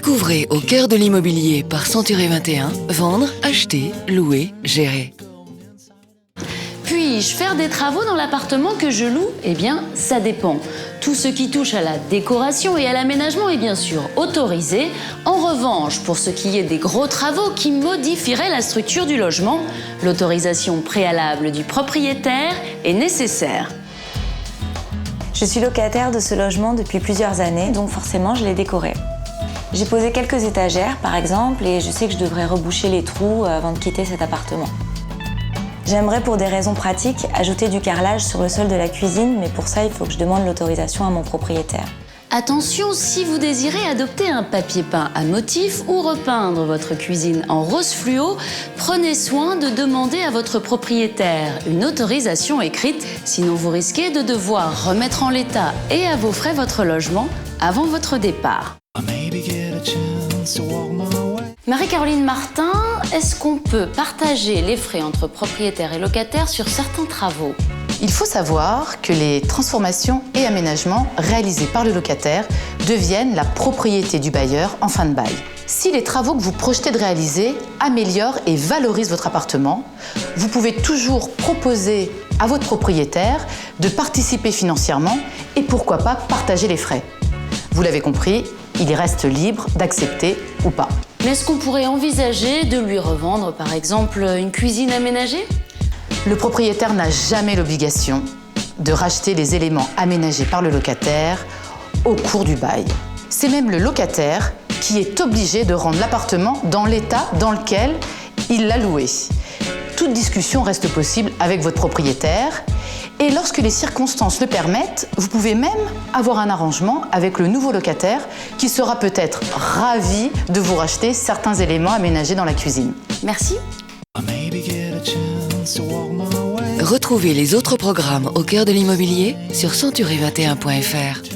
Découvrez au cœur de l'immobilier par Century 21, vendre, acheter, louer, gérer. Puis-je faire des travaux dans l'appartement que je loue? Eh bien, ça dépend. Tout ce qui touche à la décoration et à l'aménagement est bien sûr autorisé. En revanche, pour ce qui est des gros travaux qui modifieraient la structure du logement, l'autorisation préalable du propriétaire est nécessaire. Je suis locataire de ce logement depuis plusieurs années, donc forcément je l'ai décoré. J'ai posé quelques étagères par exemple et je sais que je devrais reboucher les trous avant de quitter cet appartement. J'aimerais pour des raisons pratiques ajouter du carrelage sur le sol de la cuisine, mais pour ça il faut que je demande l'autorisation à mon propriétaire. Attention, si vous désirez adopter un papier peint à motif ou repeindre votre cuisine en rose fluo, prenez soin de demander à votre propriétaire une autorisation écrite, sinon vous risquez de devoir remettre en l'état et à vos frais votre logement avant votre départ. Marie-Caroline Martin, est-ce qu'on peut partager les frais entre propriétaires et locataires sur certains travaux? Il faut savoir que les transformations et aménagements réalisés par le locataire deviennent la propriété du bailleur en fin de bail. Si les travaux que vous projetez de réaliser améliorent et valorisent votre appartement, vous pouvez toujours proposer à votre propriétaire de participer financièrement et pourquoi pas partager les frais. Vous l'avez compris, il reste libre d'accepter ou pas. Mais est-ce qu'on pourrait envisager de lui revendre par exemple une cuisine aménagée? Le propriétaire n'a jamais l'obligation de racheter les éléments aménagés par le locataire au cours du bail. C'est même le locataire qui est obligé de rendre l'appartement dans l'état dans lequel il l'a loué. Toute discussion reste possible avec votre propriétaire et lorsque les circonstances le permettent, vous pouvez même avoir un arrangement avec le nouveau locataire qui sera peut-être ravi de vous racheter certains éléments aménagés dans la cuisine. Merci. Retrouvez les autres programmes au cœur de l'immobilier sur century21.fr.